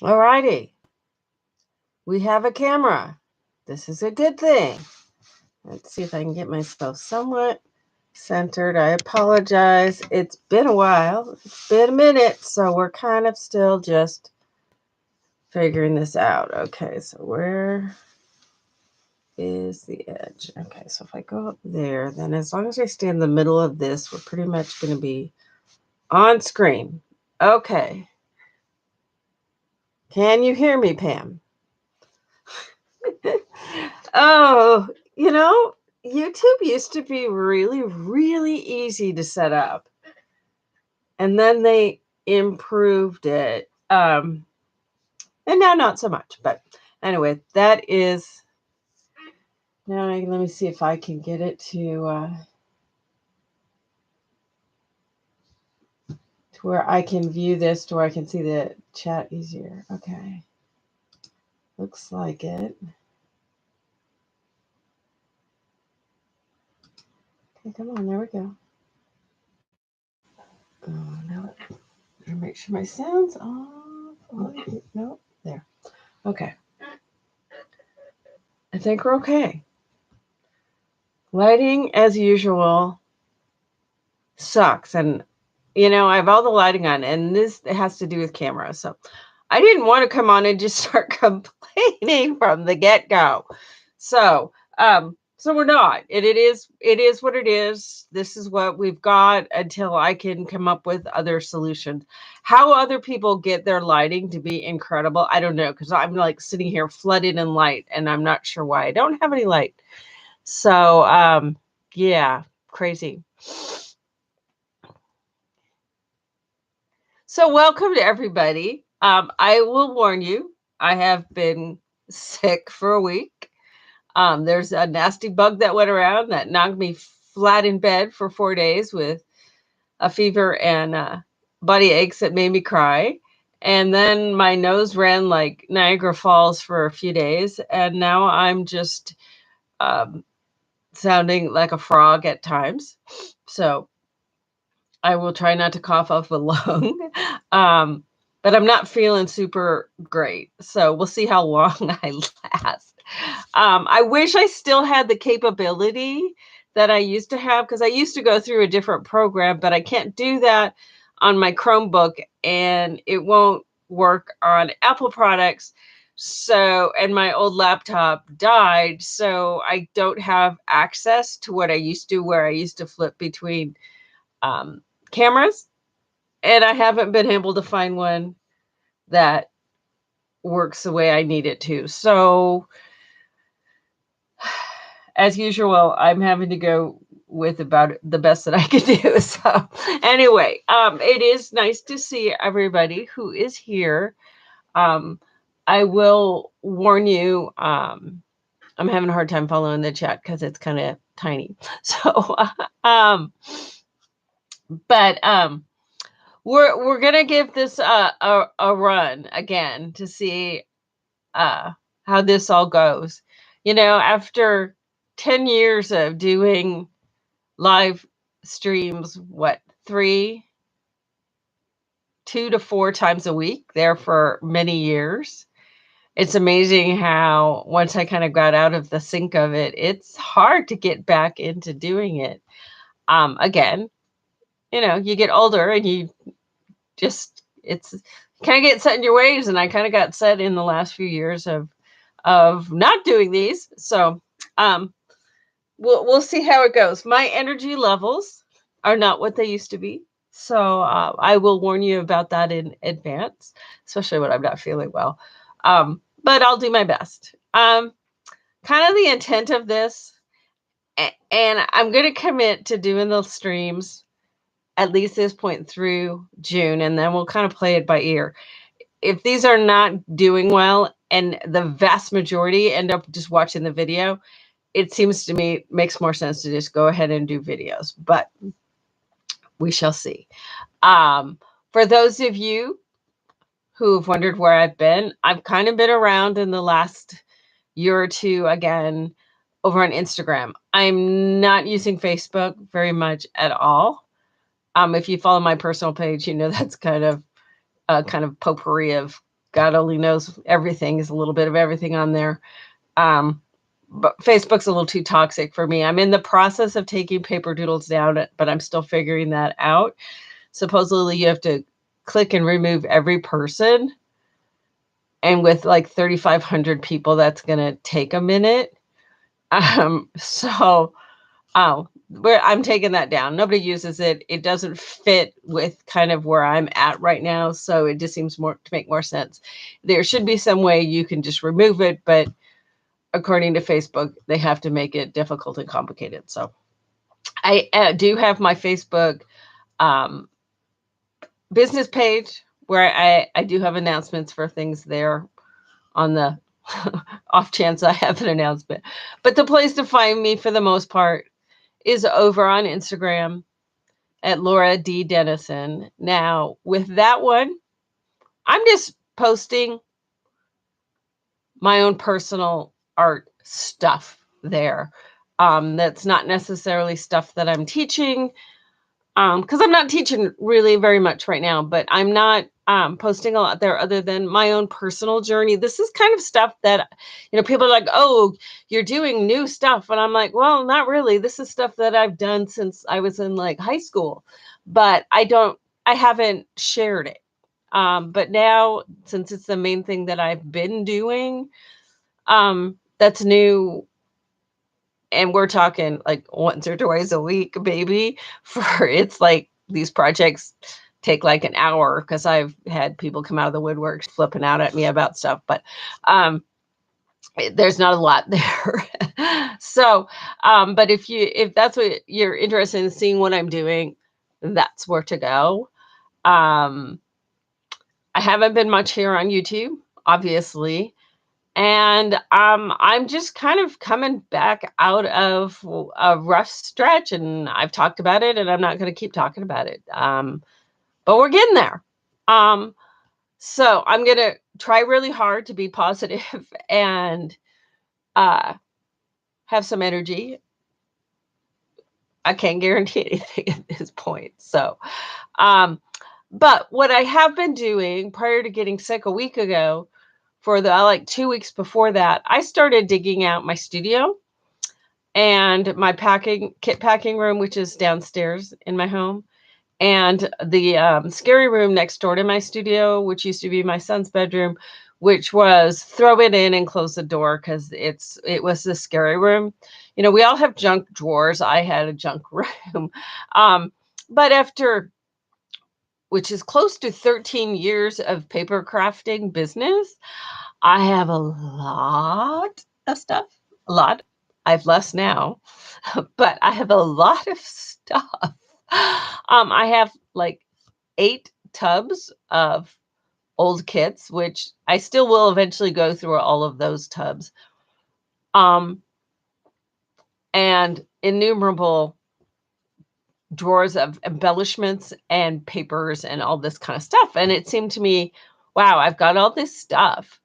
All righty. We have a camera. This is a good thing. Let's see if I can get myself somewhat centered. I apologize. It's been a while. It's been a minute, so we're kind of still just figuring this out. Okay, so where is the edge? Okay, so if I go up there, then as long as I stay in the middle of this, we're pretty much going to be on screen. Okay. Can you hear me, Pam? Oh, you know, YouTube used to be really, really easy to set up. And then they improved it. And now not so much. But anyway, that is. Now let me see if I can get it to where I can view this, to where I can see the chat easier. Okay. Looks like it. Okay, come on, there we go. Oh, no. Make sure my sound's off. Oh, no, there. Okay. I think we're okay. Lighting, as usual, sucks. And, I have all the lighting on, and this has to do with camera. So I didn't want to come on and just start complaining from the get-go. So we're not. It is what it is. This is what we've got until I can come up with other solutions. How other people get their lighting to be incredible, I don't know, because I'm like sitting here flooded in light, and I'm not sure why I don't have any light. So yeah, crazy. So welcome to everybody. I will warn you, I have been sick for a week. There's a nasty bug that went around that knocked me flat in bed for 4 days with a fever and body aches that made me cry. And then my nose ran like Niagara Falls for a few days. And now I'm just um, sounding like a frog at times. So I will try not to cough off a lung. um, but I'm not feeling super great. So we'll see how long I last. I wish I still had the capability that I used to have, because I used to go through a different program, but I can't do that on my Chromebook, and it won't work on Apple products. So, and my old laptop died, so I don't have access to what I used to, where I used to flip between um, cameras, and I haven't been able to find one that works the way I need it to. So, as usual, I'm having to go with about the best that I can do. So, anyway, it is nice to see everybody who is here. Um, I will warn you, I'm having a hard time following the chat because it's kind of tiny. So, but we're gonna give this a run again to see how this all goes. After 10 years of doing live streams, what, 2 to 4 times a week there for many years. It's amazing how once I kind of got out of the sync of it, it's hard to get back into doing it. Again, you get older and you just, it's kind of get set in your ways. And I kind of got set in the last few years of not doing these. So we'll see how it goes. My energy levels are not what they used to be. So I will warn you about that in advance, especially when I'm not feeling well. But I'll do my best. Kind of the intent of this, and I'm going to commit to doing the streams at least this point through June, and then we'll kind of play it by ear. If these are not doing well and the vast majority end up just watching the video, it seems to me makes more sense to just go ahead and do videos, but we shall see. For those of you who have wondered where I've been, I've kind of been around in the last year or two again over on Instagram. I'm not using Facebook very much at all. If you follow my personal page, that's kind of potpourri of God only knows everything is a little bit of everything on there. Um, but Facebook's a little too toxic for me. I'm in the process of taking paper doodles down, but I'm still figuring that out. Supposedly you have to click and remove every person. And with like 3,500 people, that's going to take a minute. So I'm taking that down. Nobody uses it. It doesn't fit with kind of where I'm at right now. So it just seems more to make more sense. There should be some way you can just remove it, but according to Facebook, they have to make it difficult and complicated. So I do have my Facebook um, business page where I do have announcements for things there on the off chance I have an announcement. But the place to find me for the most part is over on Instagram at Laura D. Dennison. Now, with that one, I'm just posting my own personal art stuff there. That's not necessarily stuff that I'm teaching, because I'm not teaching really very much right now, but I'm not posting a lot there other than my own personal journey. This is kind of stuff that, people are like, oh, you're doing new stuff. And I'm like, well, not really. This is stuff that I've done since I was in like high school, but I haven't shared it. But now, since it's the main thing that I've been doing, that's new, and we're talking like once or twice a week, baby, for it's like these projects take like an hour because I've had people come out of the woodwork flipping out at me about stuff, but there's not a lot there. So, but if that's what you're interested in seeing what I'm doing, that's where to go. I haven't been much here on YouTube, obviously. And I'm just kind of coming back out of a rough stretch, and I've talked about it, and I'm not going to keep talking about it. But we're getting there. So I'm going to try really hard to be positive and uh, have some energy. I can't guarantee anything at this point. So, but what I have been doing prior to getting sick a week ago, for the like 2 weeks before that, I started digging out my studio and my kit packing room, which is downstairs in my home, and the scary room next door to my studio, which used to be my son's bedroom, which was throw it in and close the door because it was the scary room. We all have junk drawers. I had a junk room, but after, which is close to 13 years of paper crafting business, I have a lot of stuff. A lot. I have less now, but I have a lot of stuff. I have like 8 tubs of old kits, which I still will eventually go through all of those tubs. And innumerable drawers of embellishments and papers and all this kind of stuff. And it seemed to me, wow, I've got all this stuff.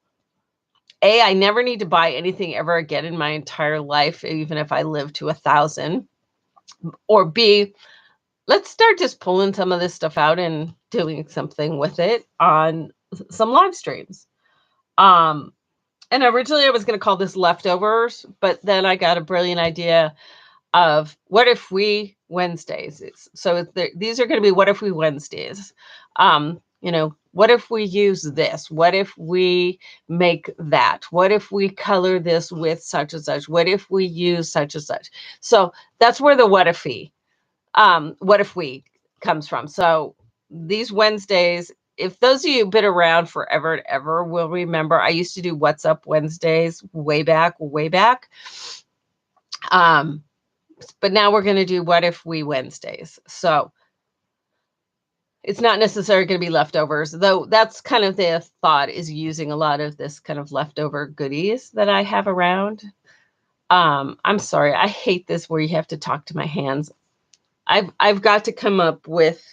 A, I never need to buy anything ever again in my entire life, even if I live to 1,000. Or B, let's start just pulling some of this stuff out and doing something with it on some live streams. And originally I was going to call this leftovers, but then I got a brilliant idea of what if we Wednesdays. These are going to be what if we Wednesdays. What if we use this? What if we make that? What if we color this with such and such? What if we use such and such? So that's where the what if we comes from. So these Wednesdays, if those of you who've been around forever and ever will remember, I used to do What's Up Wednesdays way back. But now we're going to do What If We Wednesdays. So it's not necessarily going to be leftovers, though that's kind of the thought, is using a lot of this kind of leftover goodies that I have around. I'm sorry, I hate this where you have to talk to my hands. I've got to come up with,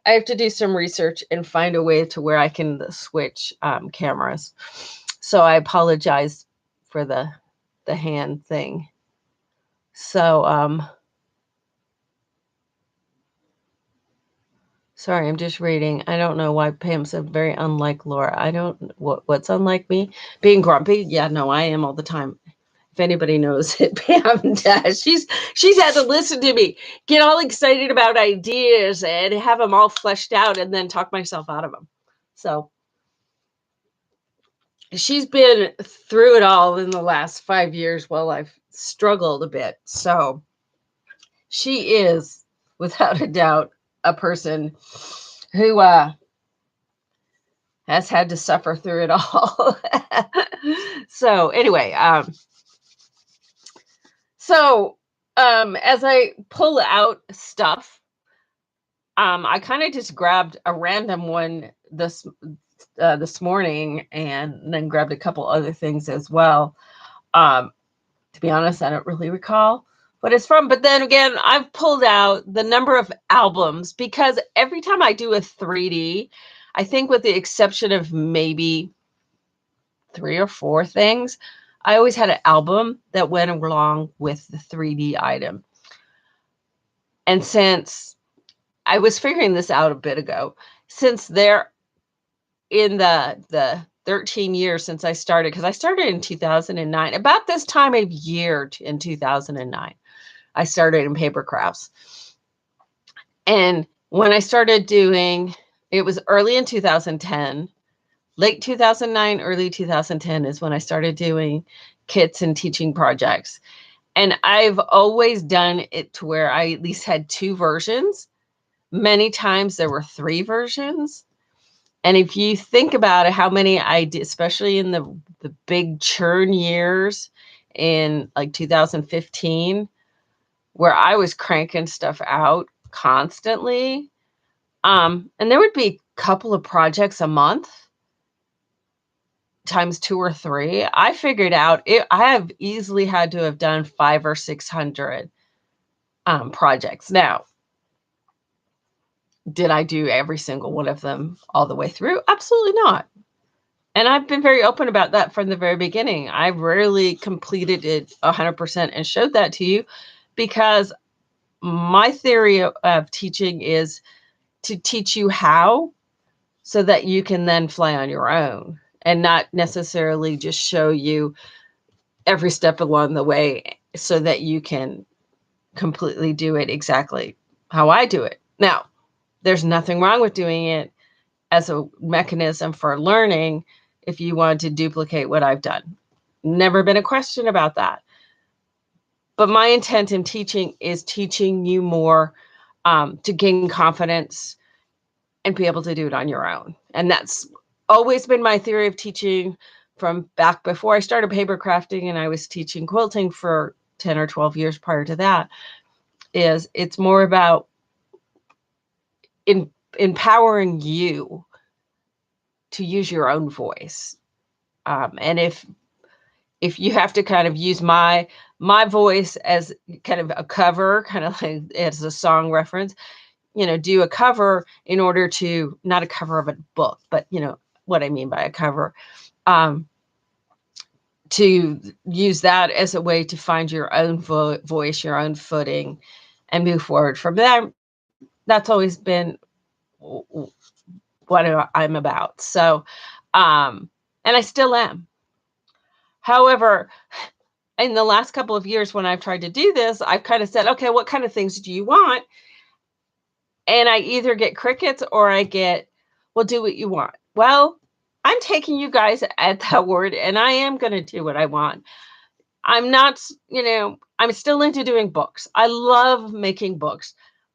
I have to do some research and find a way to where I can switch cameras. So I apologize for the hand thing. So Sorry, I'm just reading. I don't know why Pam said very unlike Laura. I don't what's unlike me? Being grumpy? Yeah, no, I am all the time. If anybody knows it, Pam does. She's had to listen to me get all excited about ideas and have them all fleshed out and then talk myself out of them. So she's been through it all in the last 5 years while I've struggled a bit. So she is, without a doubt, a person who has had to suffer through it all. So anyway, as I pull out stuff, I kind of just grabbed a random one this morning, and then grabbed a couple other things as well. To be honest, I don't really recall what it's from. But then again, I've pulled out the number of albums because every time I do a 3D, I think with the exception of maybe 3 or 4 things, I always had an album that went along with the 3D item. And since I was figuring this out a bit ago, since they're in the 13 years since I started, because I started in 2009, about this time of year in 2009, I started in paper crafts. And when I started doing, it was early in 2010, late 2009, early 2010 is when I started doing kits and teaching projects. And I've always done it to where I at least had 2 versions. Many times there were 3 versions. And if you think about it, how many I did, especially in the big churn years in like 2015, where I was cranking stuff out constantly. And there would be a couple of projects a month times 2 or 3. I figured out I have easily had to have done 500 or 600 projects. Now, did I do every single one of them all the way through? Absolutely not. And I've been very open about that from the very beginning. I rarely completed it 100% and showed that to you, because my theory of teaching is to teach you how so that you can then fly on your own, and not necessarily just show you every step along the way so that you can completely do it exactly how I do it. Now, there's nothing wrong with doing it as a mechanism for learning if you want to duplicate what I've done. Never been a question about that. But my intent in teaching is teaching you more to gain confidence and be able to do it on your own. And that's always been my theory of teaching from back before I started paper crafting, and I was teaching quilting for 10 or 12 years prior to that. Is it's more about empowering you to use your own voice. And if you have to kind of use my voice as kind of a cover, kind of like as a song reference, do a cover in order to, not a cover of a book, but what I mean by a cover, to use that as a way to find your own voice, your own footing, and move forward from there. That's always been what I'm about. So, and I still am. However, in the last couple of years when I've tried to do this, I've kind of said, okay, what kind of things do you want? And I either get crickets or I get, well, do what you want. Well, I'm taking you guys at that word, and I am going to do what I want. I'm not, I'm still into doing books. I love making books,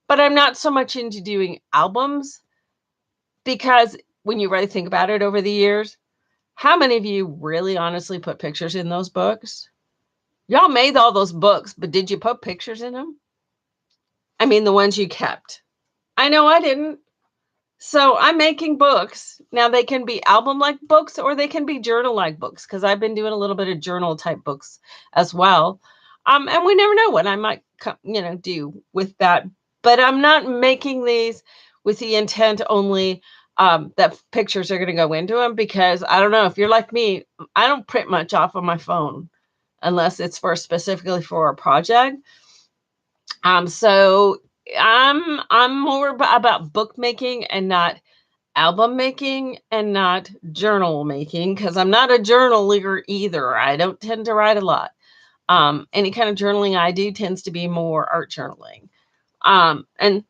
but I'm not so much into doing albums, because when you really think about it over the years, how many of you really honestly put pictures in those books? Y'all made all those books, but did you put pictures in them? I mean, the ones you kept. I know I didn't. So I'm making books. Now they can be album-like books or they can be journal-like books, because I've been doing a little bit of journal-type books as well. And we never know what I might, do with that. But I'm not making these with the intent only that pictures are going to go into them, because I don't know if you're like me, I don't print much off on my phone unless it's specifically for a project. So I'm more about bookmaking and not album making and not journal making, because I'm not a journaler either. I don't tend to write a lot. Any kind of journaling I do tends to be more art journaling. And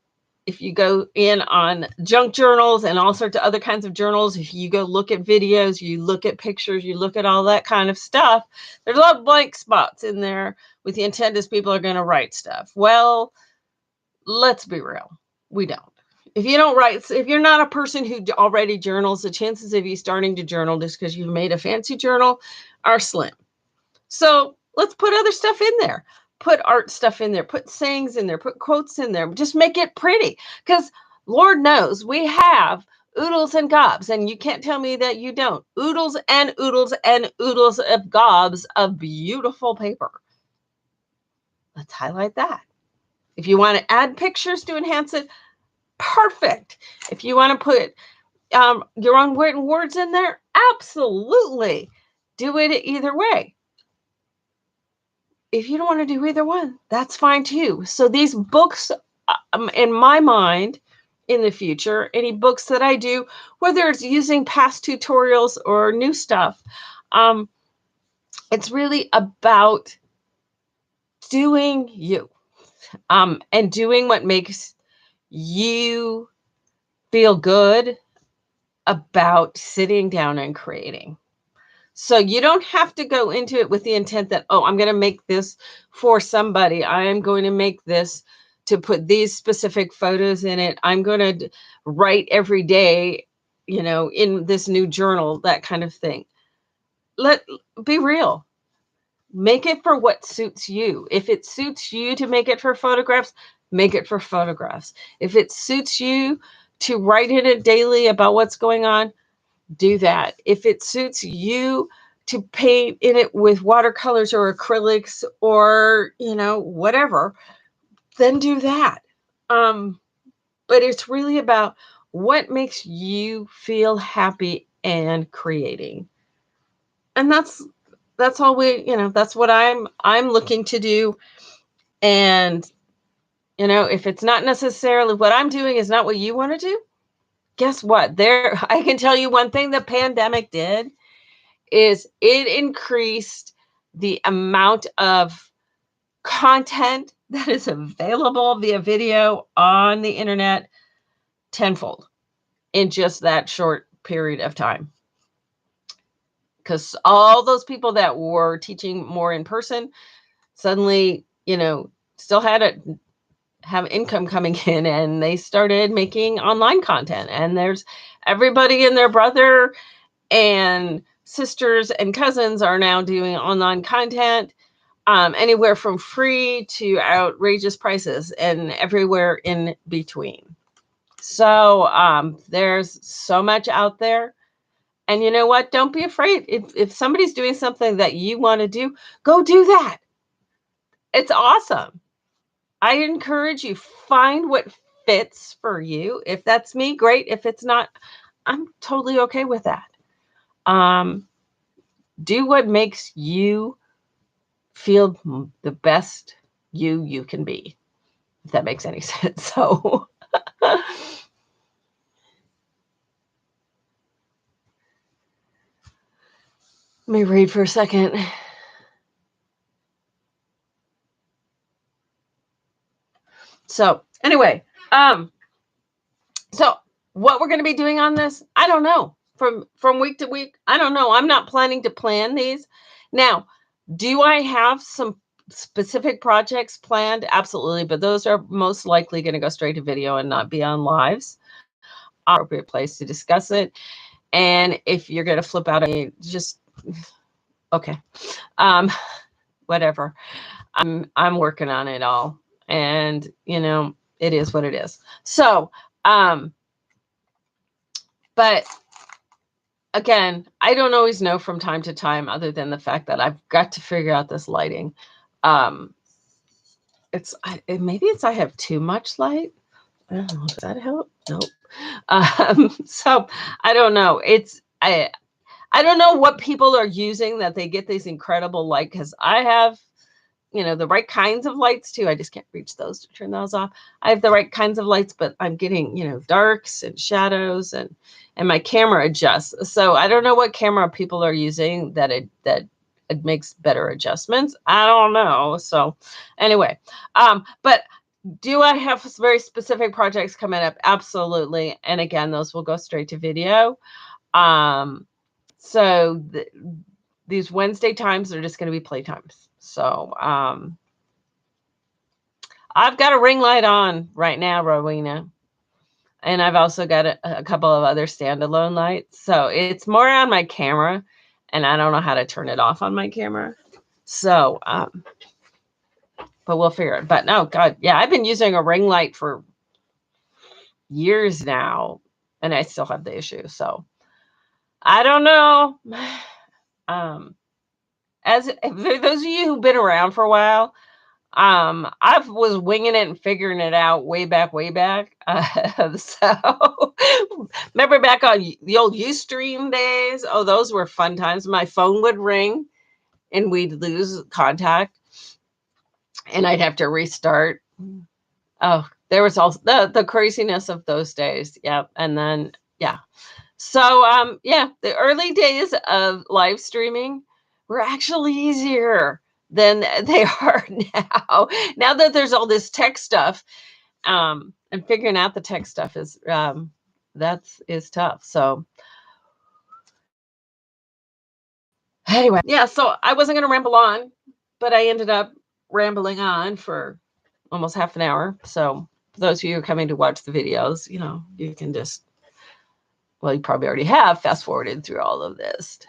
if you go in on junk journals and all sorts of other kinds of journals, if you go look at videos, you look at pictures, you look at all that kind of stuff, there's a lot of blank spots in there with the intent is people are going to write stuff. Well, let's be real. We don't. If you don't write, if you're not a person who already journals, the chances of you starting to journal just because you've made a fancy journal are slim. So let's put other stuff in there. Put art stuff in there, put sayings in there, put quotes in there, just make it pretty. Because Lord knows we have oodles and gobs, and you can't tell me that you don't. Oodles and oodles and oodles of gobs of beautiful paper. Let's highlight that. If you want to add pictures to enhance it, perfect. If you want to put your own written words in there, absolutely. Do it either way. If you don't want to do either one, that's fine too. So these books, in my mind, in the future, any books that I do, whether it's using past tutorials or new stuff, it's really about doing you, and doing what makes you feel good about sitting down and creating. So you don't have to go into it with the intent that, oh, I'm going to make this for somebody. I am going to make this to put these specific photos in it. I'm going to write every day, in this new journal, that kind of thing. Be real. Make it for what suits you. If it suits you to make it for photographs, make it for photographs. If it suits you to write in it daily about what's going on, do that. If it suits you to paint in it with watercolors or acrylics or, whatever, then do that. But it's really about what makes you feel happy and creating. And that's all that's what I'm looking to do. And, if it's not necessarily what I'm doing is not what you want to do, guess what? I can tell you one thing the pandemic did is it increased the amount of content that is available via video on the internet tenfold in just that short period of time. Because all those people that were teaching more in person suddenly, still have income coming in, and they started making online content. And there's everybody and their brother and sisters and cousins are now doing online content, anywhere from free to outrageous prices and everywhere in between. So there's so much out there. And you know what? Don't be afraid. If somebody's doing something that you want to do, go do that. It's awesome. I encourage you, find what fits for you. If that's me, great. If it's not, I'm totally okay with that. Do what makes you feel the best you can be, if that makes any sense. So let me read for a second. So anyway, so what we're going to be doing on this, I don't know. From week to week, I don't know. I'm not planning to plan these. Now, do I have some specific projects planned? Absolutely, but those are most likely going to go straight to video and not be on lives. Appropriate place to discuss it. And if you're going to flip out, just okay, whatever. I'm working on it all, and it is what it is. So, but again, I don't always know from time to time, other than the fact that I've got to figure out this lighting. Maybe I have too much light. I don't know. Does that help? Nope. So I don't know. I don't know what people are using that they get these incredible light, because I have, the right kinds of lights too. I just can't reach those to turn those off. I have the right kinds of lights, but I'm getting, darks and shadows, and my camera adjusts. So I don't know what camera people are using that it makes better adjustments. I don't know. So anyway, but do I have very specific projects coming up? Absolutely. And again, those will go straight to video. So these Wednesday times are just going to be playtimes. So I've got a ring light on right now, Rowena. And I've also got a couple of other standalone lights. So it's more on my camera, and I don't know how to turn it off on my camera. So, but we'll figure it. But no, God, yeah, I've been using a ring light for years now, and I still have the issue. So I don't know. As those of you who've been around for a while, I was winging it and figuring it out way back. So remember back on the old Ustream days? Oh, those were fun times. My phone would ring and we'd lose contact and I'd have to restart. Oh, there was all the craziness of those days. Yep. And then, yeah. So, the early days of live streaming were actually easier than they are now. Now that there's all this tech stuff, and figuring out the tech stuff is tough. So anyway, yeah. So I wasn't going to ramble on, but I ended up rambling on for almost half an hour. So for those of you who are coming to watch the videos, you can just, well, you probably already have fast forwarded through all of this.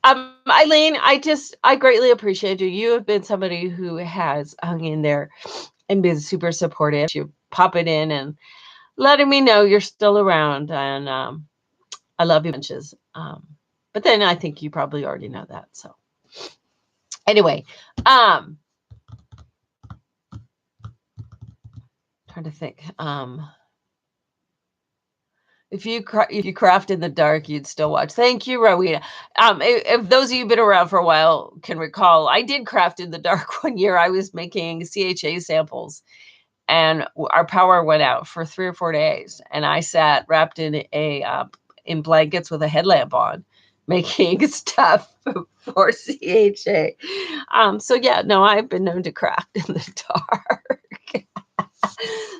Eileen, I greatly appreciate you. You have been somebody who has hung in there and been super supportive. You popping in and letting me know you're still around, and I love you bunches. But then I think you probably already know that. So anyway, trying to think. If you craft in the dark, you'd still watch. Thank you, Rowena. If those of you who've been around for a while can recall, I did craft in the dark one year. I was making CHA samples, and our power went out for 3 or 4 days, and I sat wrapped in in blankets with a headlamp on, making stuff for CHA. So yeah, no, I've been known to craft in the dark.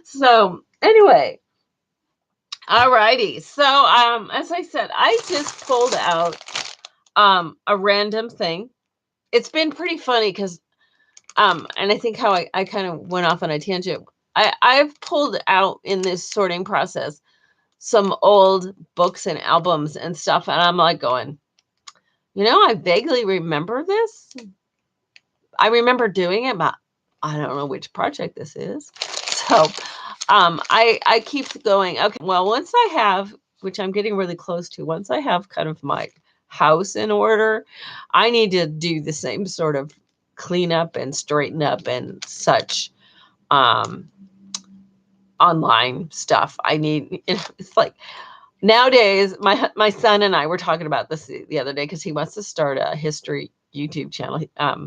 So anyway. Alrighty. So, as I said, I just pulled out a random thing. It's been pretty funny because, and I think how I kind of went off on a tangent. I've pulled out in this sorting process some old books and albums and stuff, and I'm like going, I vaguely remember this. I remember doing it, but I don't know which project this is. So, I keep going. Okay, well, once I have, which I'm getting really close to, once I have kind of my house in order, I need to do the same sort of cleanup and straighten up and such online stuff. I need, it's like nowadays, my son and I were talking about this the other day because he wants to start a history YouTube channel.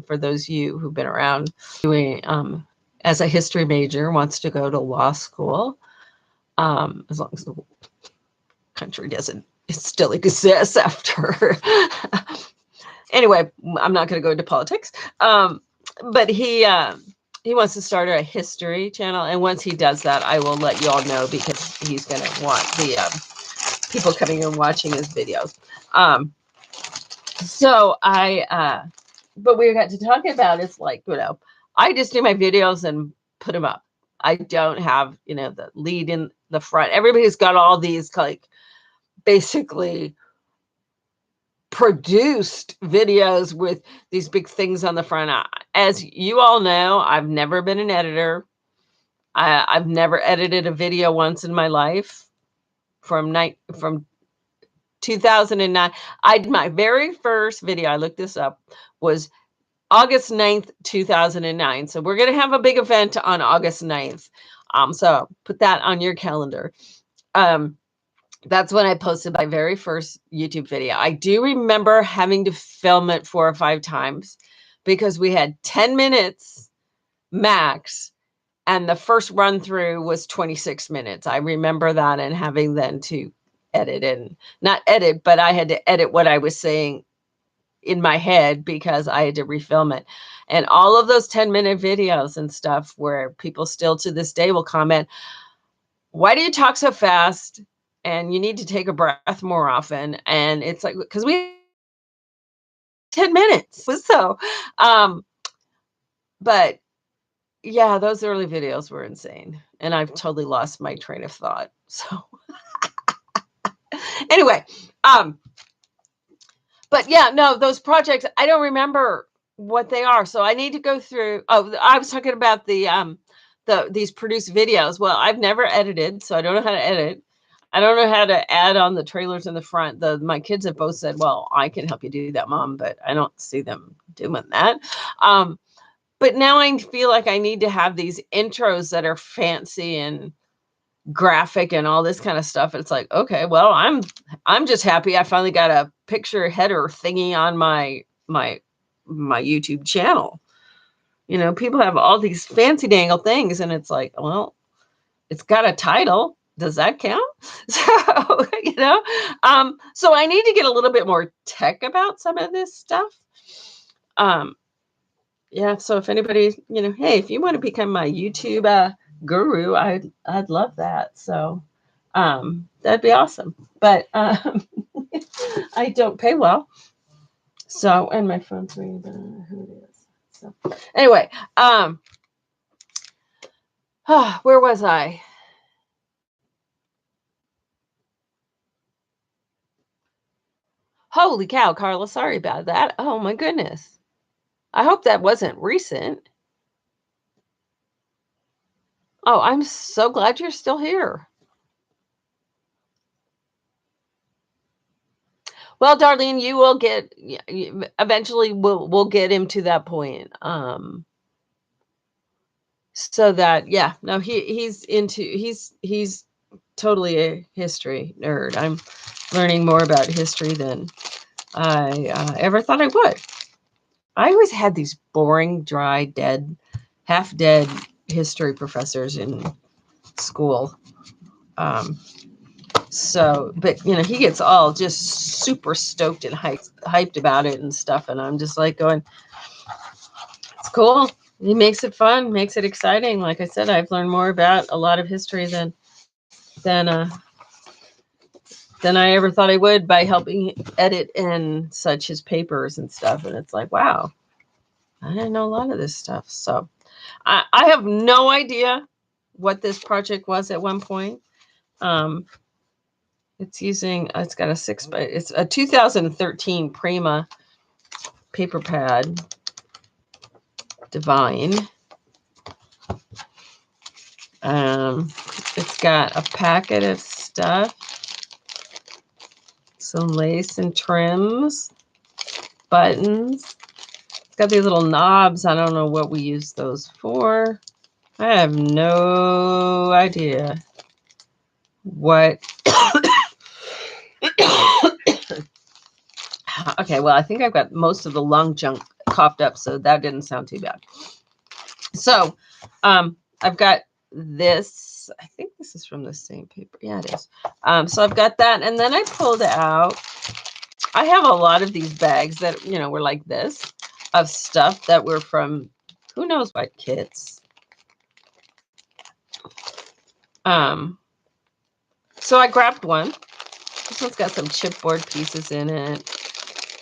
For those of you who've been around doing as a history major, wants to go to law school, as long as the country doesn't still exists after. Anyway, I'm not going to go into politics. But he wants to start a history channel, and once he does that, I will let you all know because he's going to want the people coming and watching his videos. So but we got to talk about it's like, I just do my videos and put them up. I don't have, the lead in the front. Everybody's got all these like basically produced videos with these big things on the front. As you all know, I've never been an editor. I've never edited a video once in my life. From 2009, I did my very first video. I looked this up, was August 9th, 2009. So we're going to have a big event on August 9th. So put that on your calendar. That's when I posted my very first YouTube video. I do remember having to film it 4 or 5 times because we had 10 minutes max, and the first run through was 26 minutes. I remember that, and having then to edit, and not edit, but I had to edit what I was saying in my head because I had to refilm it. And all of those 10-minute videos and stuff where people still to this day will comment, why do you talk so fast? And you need to take a breath more often. And it's like, because we 10 minutes. So, um, but yeah, those early videos were insane. And I've totally lost my train of thought. So anyway, but yeah, no, those projects, I don't remember what they are. So I need to go through. Oh, I was talking about these produced videos. Well, I've never edited, so I don't know how to edit. I don't know how to add on the trailers in the front. My kids have both said, well, I can help you do that, Mom, but I don't see them doing that. But now I feel like I need to have these intros that are fancy and graphic and all this kind of stuff. It's like, okay, well, I'm just happy I finally got a picture header thingy on my YouTube channel. You know, people have all these fancy dangle things, and it's like, well, it's got a title. Does that count? So, so I need to get a little bit more tech about some of this stuff. Yeah, so if anybody, hey, if you want to become my YouTube guru, I'd love that. So that'd be awesome. But I don't pay well. So, and my phone's ringing, but I don't know who it is. So anyway, where was I? Holy cow, Carla, sorry about that. Oh my goodness. I hope that wasn't recent. Oh, I'm so glad you're still here. Well, Darlene, you will get eventually. We'll get him to that point. So that no, he's totally a history nerd. I'm learning more about history than I ever thought I would. I always had these boring, dry, half dead history professors in school. So, but he gets all just super stoked and hyped about it and stuff, and I'm just like going, it's cool. He makes it fun, makes it exciting. Like I said, I've learned more about a lot of history than I ever thought I would by helping edit and such his papers and stuff. And it's like, wow, I didn't know a lot of this stuff. So I have no idea what this project was at one point. It's got it's a 2013 Prima paper pad Divine. It's got a packet of stuff, some lace and trims, buttons. It's got these little knobs. I don't know what we use those for. I have no idea what. Okay, well, I think I've got most of the lung junk coughed up, so that didn't sound too bad. So I've got this. I think this is from the same paper. Yeah, it is. So I've got that, and then I pulled out. I have a lot of these bags that were like this, of stuff that were from who knows what kits. So I grabbed one. This one's got some chipboard pieces in it,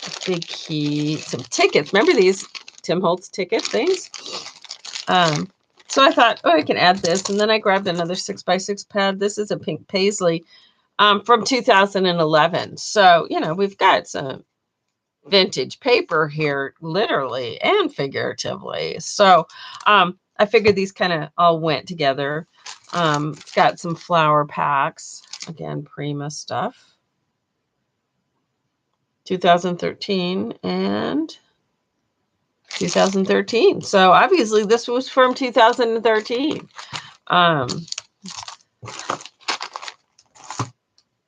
a big key, some tickets. Remember these Tim Holtz ticket things? So I thought, I can add this. And then I grabbed another 6x6 pad. This is a pink paisley from 2011. So, we've got some vintage paper here, literally and figuratively. So I figured these kind of all went together. It's got some flower packs. Again, Prima stuff. 2013 and 2013. So obviously this was from 2013.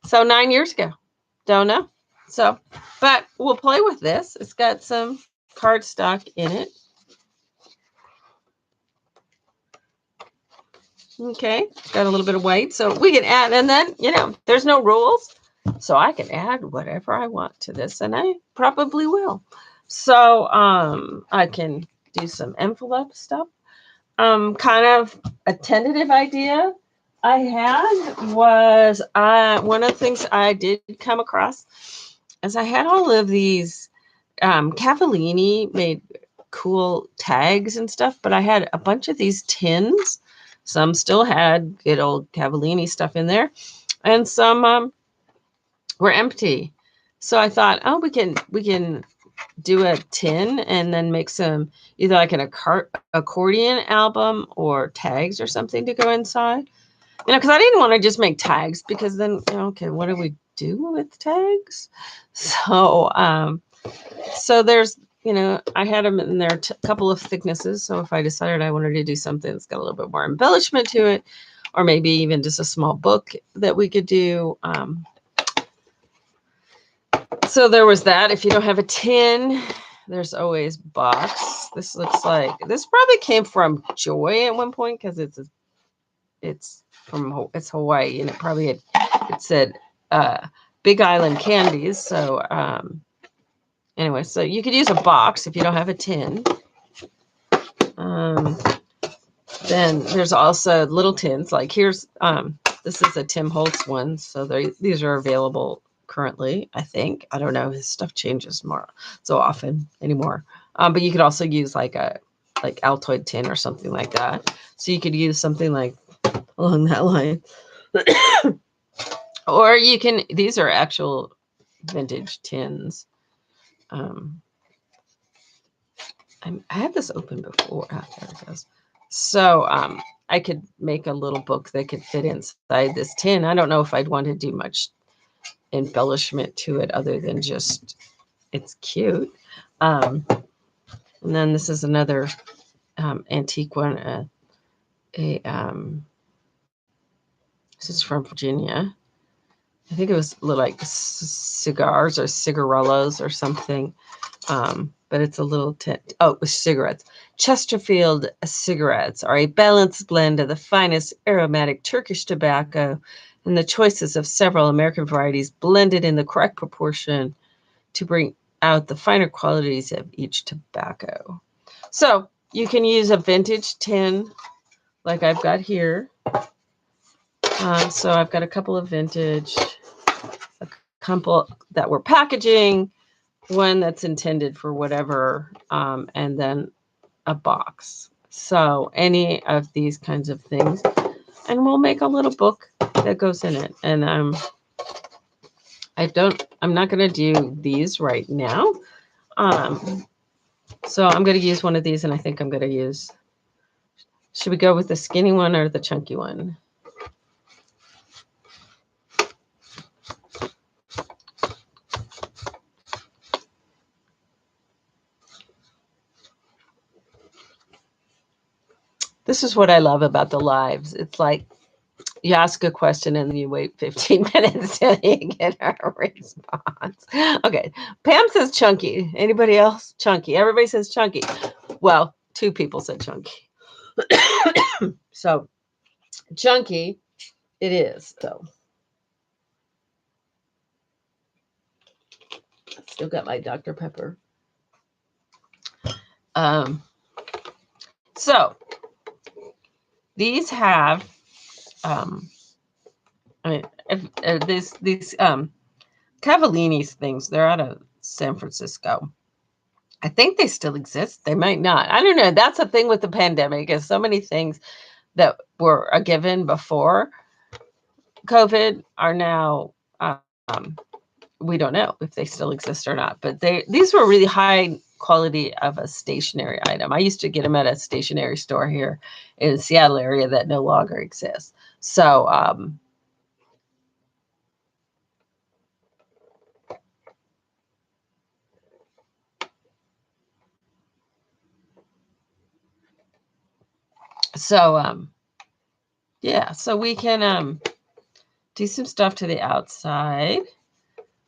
So So 9 years ago. Don't know. So, but we'll play with this. It's got some cardstock in it. Okay, got a little bit of weight. So we can add, and then, there's no rules. So I can add whatever I want to this, and I probably will. So I can do some envelope stuff. Kind of a tentative idea I had was one of the things I did come across is I had all of these Cavallini made cool tags and stuff, but I had a bunch of these tins. Some still had good old Cavallini stuff in there, and some were empty. So I thought, oh, we can do a tin and then make some either like an accordion album or tags or something to go inside. Because I didn't want to just make tags because then, okay, what do we do with tags? So there's, I had them in there a couple of thicknesses. So if I decided I wanted to do something that's got a little bit more embellishment to it, or maybe even just a small book that we could do. So there was that. If you don't have a tin, there's always box. This probably came from Joy at one point because it's Hawaii, and it said Big Island Candies. So anyway, so you could use a box if you don't have a tin. Then there's also little tins. Like here's this is a Tim Holtz one, so these are available currently. I think, I don't know, his stuff changes more so often anymore. But you could also use like Altoid tin or something like that. So you could use something like along that line. Or these are actual vintage tins. I had this open before. There it goes. So I could make a little book that could fit inside this tin. I don't know if I'd want to do much embellishment to it other than just it's cute. And then this is another antique one. This is from Virginia. I think it was like cigars or cigarillos or something. But it's a little tint. Oh, it was cigarettes. Chesterfield cigarettes are a balanced blend of the finest aromatic Turkish tobacco and the choices of several American varieties blended in the correct proportion to bring out the finer qualities of each tobacco. So you can use a vintage tin like I've got here. So I've got a couple of vintage, a couple that were packaging, one that's intended for whatever, and then a box. So any of these kinds of things, and we'll make a little book that goes in it. And I'm not going to do these right now. So I'm going to use one of these, and I think I'm going to use, should we go with the skinny one or the chunky one? This is what I love about the lives. It's like you ask a question and then you wait 15 minutes till you get a response. Okay. Pam says chunky. Anybody else? Chunky. Everybody says chunky. Well, 2 people said chunky. So chunky it is. So still got my Dr. Pepper. So these have these Cavallini's things, they're out of San Francisco. I think they still exist. They might not. I don't know. That's the thing with the pandemic, is so many things that were a given before COVID are now, we don't know if they still exist or not. But these were really high quality of a stationery item. I used to get them at a stationery store here in the Seattle area that no longer exists. So, yeah, so we can do some stuff to the outside.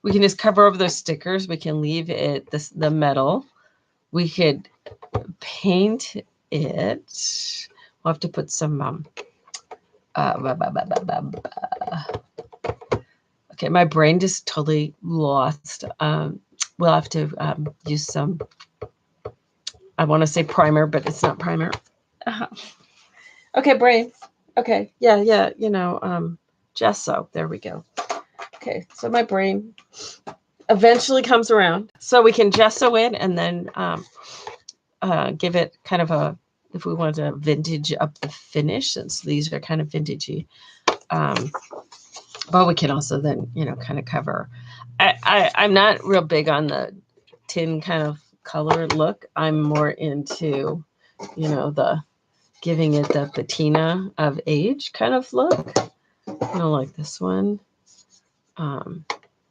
We can just cover over those stickers. We can leave it the metal. We could paint it. We'll have to put some okay, my brain just totally lost. We'll have to use some, I want to say primer, but it's not primer. Okay, brain. Okay, yeah, gesso. There we go. Okay, so my brain eventually comes around. So we can gesso it and then give it kind of a, if we want to vintage up the finish, since these are kind of vintagey. But we can also then, kind of cover. I'm not real big on the tin kind of color look. I'm more into, the giving it the patina of age kind of look. Like this one.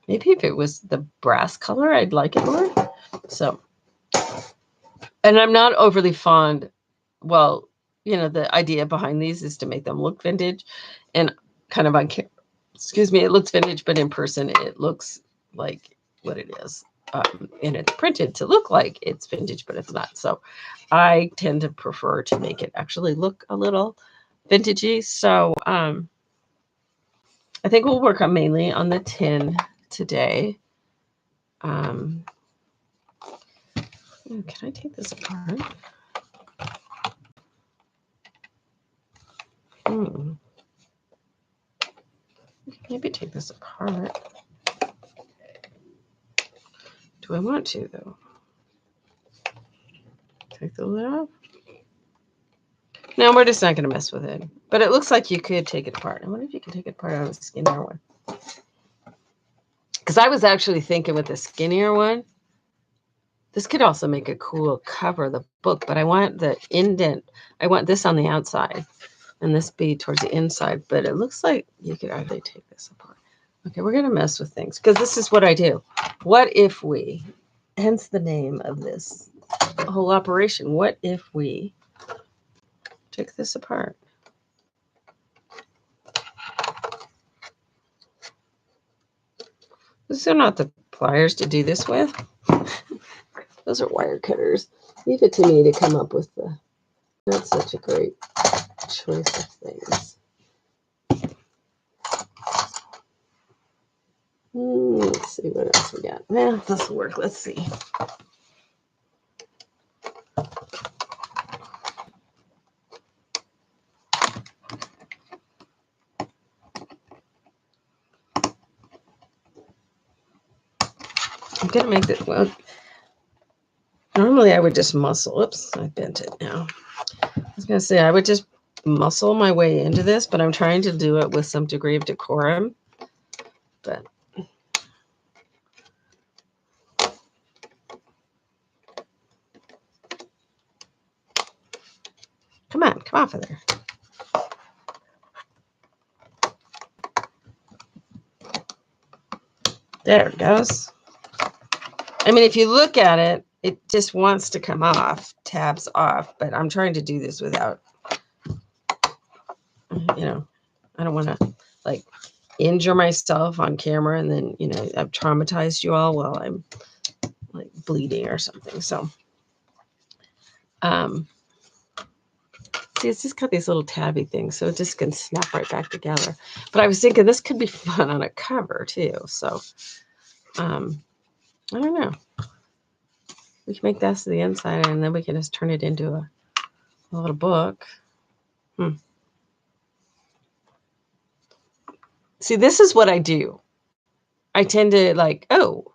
Maybe if it was the brass color, I'd like it more. So, and I'm not overly fond. Well, the idea behind these is to make them look vintage, and kind of on excuse me, it looks vintage, but in person it looks like what it is. And it's printed to look like it's vintage, but it's not. So I tend to prefer to make it actually look a little vintagey. So I think we'll work on mainly on the tin today. Can I take this apart? Maybe take this apart. Do I want to, though? Take the lid off? No, we're just not going to mess with it. But it looks like you could take it apart. I wonder if you can take it apart on a skinnier one. Because I was actually thinking with the skinnier one, this could also make a cool cover of the book. But I want the indent. I want this on the outside and this be towards the inside. But it looks like you could actually take this apart. Okay, we're going to mess with things because this is what I do. What if we, hence the name of this whole operation, what if we take this apart? These are not the pliers to do this with. Those are wire cutters. Leave it to me to come up with the, not such a great choice of things. Let's see what else we got. Well, this will work. Let's see. I'm going to make this, well, normally I would just muscle. Oops, I bent it now. I was going to say I would just muscle my way into this, but I'm trying to do it with some degree of decorum. But come on, come off of there. There it goes. I mean, if you look at it, it just wants to come off, tabs off, but I'm trying to do this without, I don't want to like injure myself on camera and then, I've traumatized you all while I'm like bleeding or something. So, see, it's just got these little tabby things, so it just can snap right back together. But I was thinking this could be fun on a cover too. So, I don't know. We can make that to the inside and then we can just turn it into a little book. See, this is what I do. I tend to like, oh,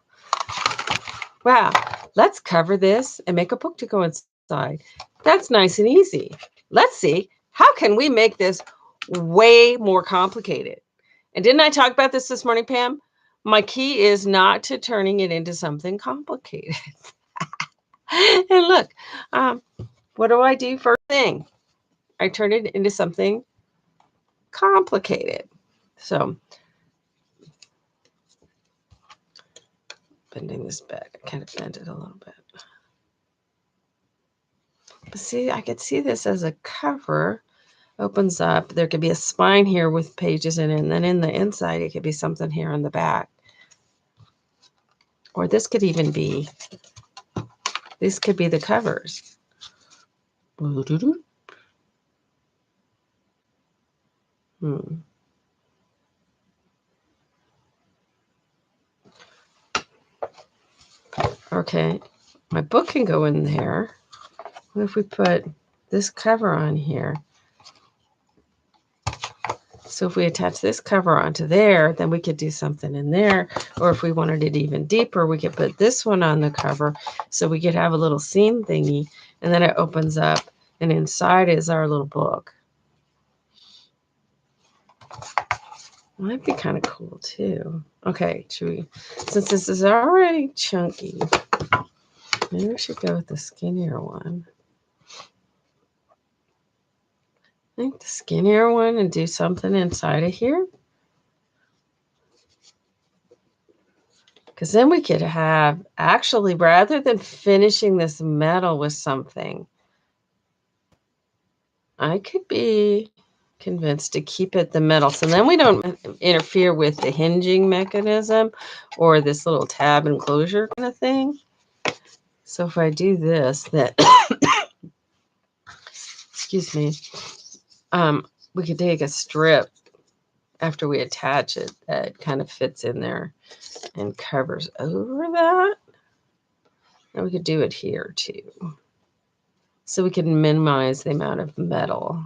wow, let's cover this and make a book to go inside. That's nice and easy. Let's see, how can we make this way more complicated? And didn't I talk about this morning, Pam? My key is not to turning it into something complicated. And look, what do I do first thing? I turn it into something complicated. So, bending this back, I kind of bent it a little bit. But see, I could see this as a cover opens up. There could be a spine here with pages in it, and then in the inside, it could be something here in the back. Or this could even be, these could be the covers. Okay, my book can go in there. What if we put this cover on here? So if we attach this cover onto there, then we could do something in there. Or if we wanted it even deeper, we could put this one on the cover so we could have a little seam thingy. And then it opens up and inside is our little book. Might be kind of cool too. Okay, should we, since this is already chunky, maybe we should go with the skinnier one. I think the skinnier one and do something inside of here. Because then we could have, actually, rather than finishing this metal with something, I could be convinced to keep it the metal. So then we don't interfere with the hinging mechanism or this little tab enclosure kind of thing. So if I do this, that, excuse me, we could take a strip after we attach it that kind of fits in there and covers over that. And we could do it here too. So we can minimize the amount of metal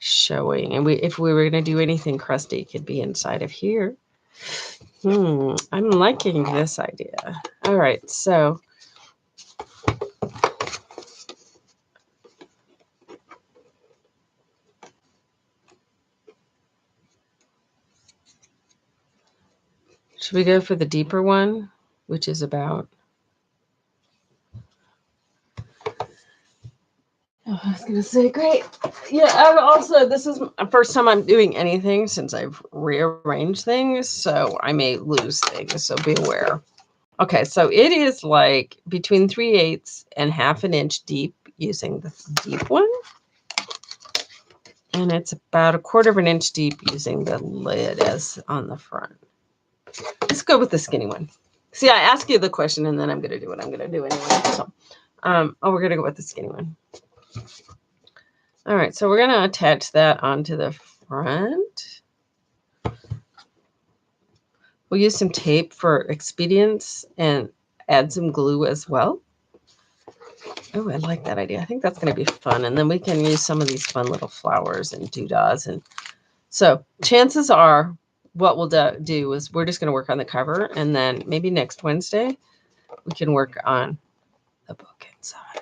showing. And if we were going to do anything crusty, it could be inside of here. I'm liking this idea. All right, so should we go for the deeper one, which is about, oh, I was going to say, great. Yeah, I've also, this is the first time I'm doing anything since I've rearranged things, so I may lose things, so be aware. Okay, so it is like between 3/8 and 1/2 inch deep using the deep one. And it's about 1/4 inch deep using the lid as on the front. Let's go with the skinny one. See, I ask you the question and then I'm going to do what I'm going to do anyway. So, we're going to go with the skinny one. All right, so we're going to attach that onto the front. We'll use some tape for expedience and add some glue as well. Oh, I like that idea. I think that's going to be fun. And then we can use some of these fun little flowers and doodads. And so chances are what we'll do is we're just going to work on the cover. And then maybe next Wednesday, we can work on the book inside.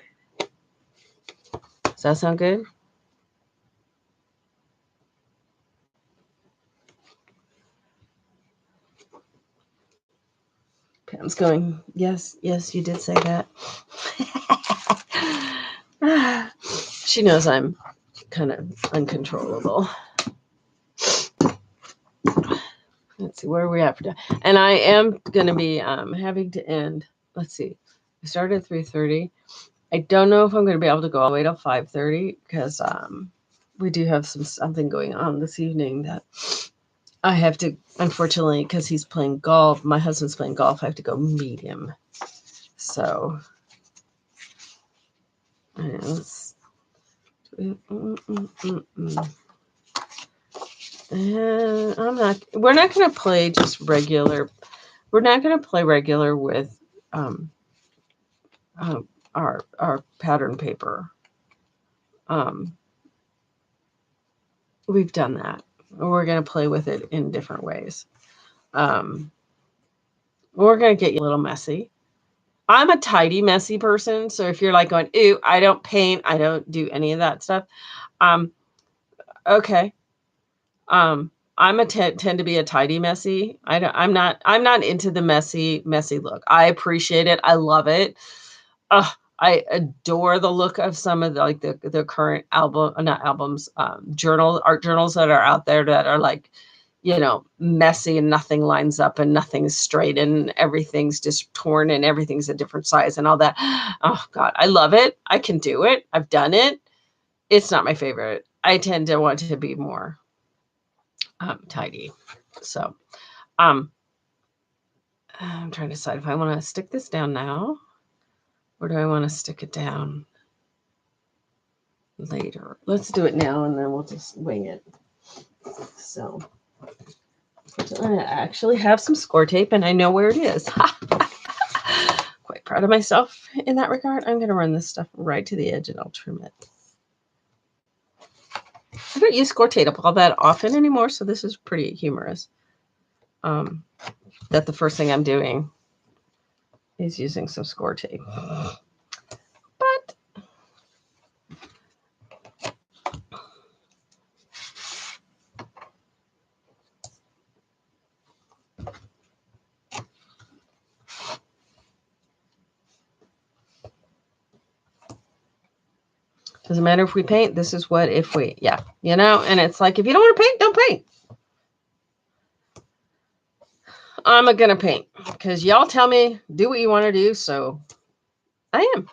Does that sound good? Pam's going, yes, you did say that. She knows I'm kind of uncontrollable. Let's see, where are we at for time? And I am going to be having to end. Let's see. I started at 3:30. I don't know if I'm going to be able to go all the way till 5:30 because we do have something going on this evening that I have to, unfortunately, because he's playing golf. My husband's playing golf. I have to go meet him. So, yes. We're not going to play just regular. We're not going to play regular with our pattern paper. We've done that. We're going to play with it in different ways. We're going to get you a little messy. I'm a tidy, messy person. So if you're like going, ew, I don't paint, I don't do any of that stuff. Okay. I'm tend to be a tidy, messy. I'm not into the messy look. I appreciate it. I love it. I adore the look of some of the current art journals that are out there that are like, messy and nothing lines up and nothing's straight and everything's just torn and everything's a different size and all that. Oh God, I love it. I can do it. I've done it. It's not my favorite. I tend to want to be more tidy. So I'm trying to decide if I want to stick this down now or do I want to stick it down later. Let's do it now and then we'll just wing it. So I actually have some score tape and I know where it is. Quite proud of myself in that regard. I'm going to run this stuff right to the edge and I'll trim it. I don't use score tape all that often anymore, so this is pretty humorous. That the first thing I'm doing is using some score tape. But doesn't matter if we paint. This is what if we, yeah, you know, and it's like, if you don't want to paint, don't paint. I'm going to paint because y'all tell me do what you want to do. So I am.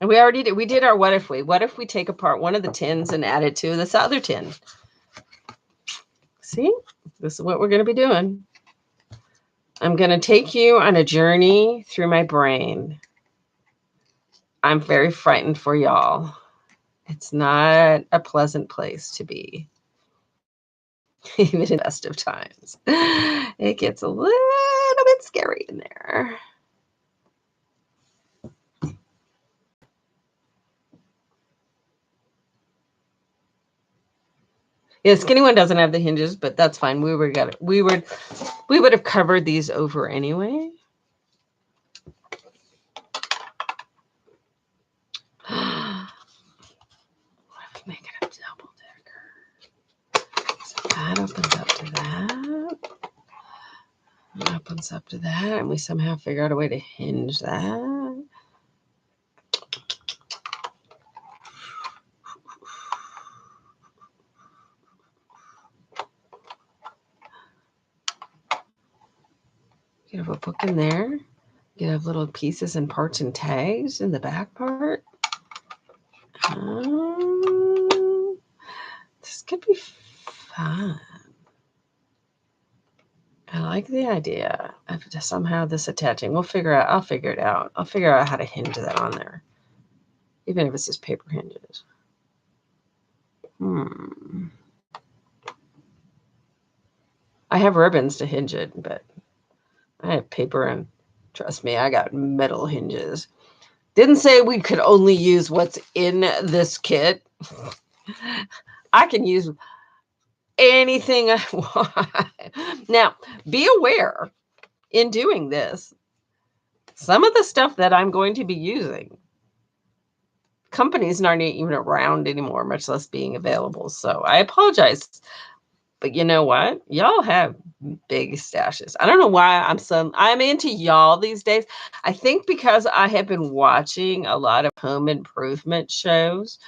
And we already did. We did our what if we. What if we take apart one of the tins and add it to this other tin? See, this is what we're going to be doing. I'm going to take you on a journey through my brain. I'm very frightened for y'all. It's not a pleasant place to be. Even in the best of times. It gets a little bit scary in there. Yeah, the skinny one doesn't have the hinges, but that's fine. We would have covered these over anyway. What if we make it a double decker? So that opens up to that. That opens up to that, and we somehow figure out a way to hinge that. You have a book in there. You have little pieces and parts and tags in the back part. This could be fun. I like the idea of just somehow this attaching. I'll figure it out. I'll figure out how to hinge that on there. Even if it's just paper hinges. I have ribbons to hinge it, but I have paper and trust me, I got metal hinges. Didn't say we could only use what's in this kit. I can use anything I want. Now, be aware in doing this, some of the stuff that I'm going to be using, companies aren't even around anymore, much less being available. So I apologize. But you know what? Y'all have big stashes. I don't know why I'm into y'all these days. I think because I have been watching a lot of home improvement shows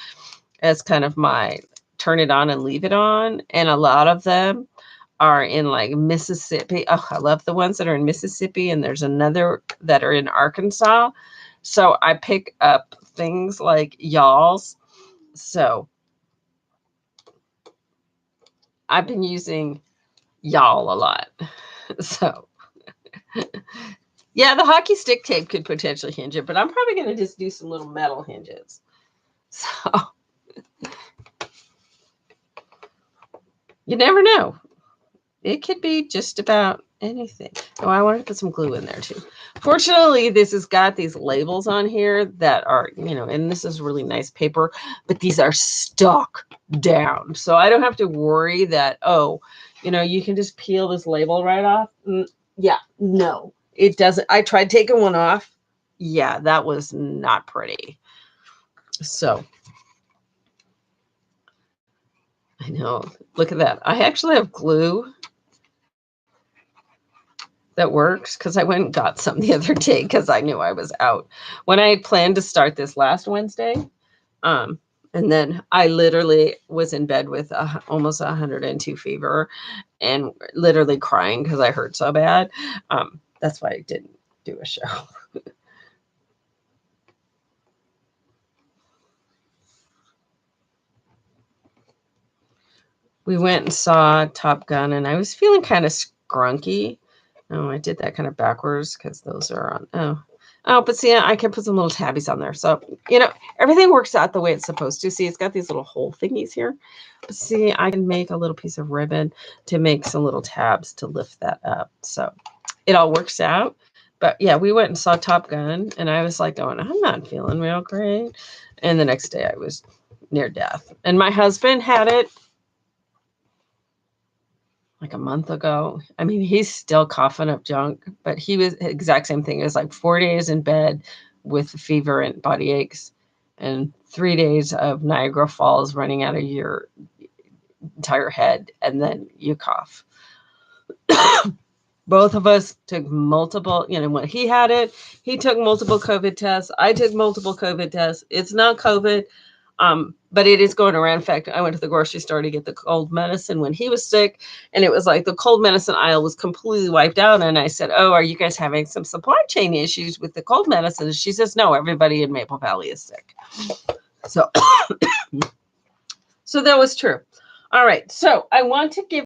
as kind of my turn it on and leave it on. And a lot of them are in like Mississippi. Oh, I love the ones that are in Mississippi. And there's another that are in Arkansas. So I pick up things like y'all's. So I've been using y'all a lot. So yeah, the hockey stick tape could potentially hinge it, but I'm probably going to just do some little metal hinges. So you never know. It could be just about anything. Oh, I wanted to put some glue in there too. Fortunately, this has got these labels on here that are, and this is really nice paper, but these are stuck down. So I don't have to worry that, you can just peel this label right off. Yeah, no, it doesn't. I tried taking one off. Yeah, that was not pretty. So I know. Look at that. I actually have glue that works because I went and got some the other day because I knew I was out. When I planned to start this last Wednesday, and then I literally was in bed with almost 102 fever and literally crying because I hurt so bad. That's why I didn't do a show. We went and saw Top Gun, and I was feeling kind of scrunky. Oh, I did that kind of backwards because those are on. But see, I can put some little tabbies on there. So, everything works out the way it's supposed to. See, it's got these little hole thingies here. But see, I can make a little piece of ribbon to make some little tabs to lift that up. So it all works out. But yeah, we went and saw Top Gun, and I was like going, I'm not feeling real great. And the next day I was near death. And my husband had it like a month ago. I mean, he's still coughing up junk, but he was exact same thing. It was like 4 days in bed with fever and body aches and 3 days of Niagara Falls running out of your entire head. And then you cough. Both of us took multiple, when he had it, he took multiple COVID tests. I took multiple COVID tests. It's not COVID. But it is going around. In fact, I went to the grocery store to get the cold medicine when he was sick, and it was like the cold medicine aisle was completely wiped out. And I said, "Oh, are you guys having some supply chain issues with the cold medicine?" And she says, "No, everybody in Maple Valley is sick." So, so that was true. All right. So I want to give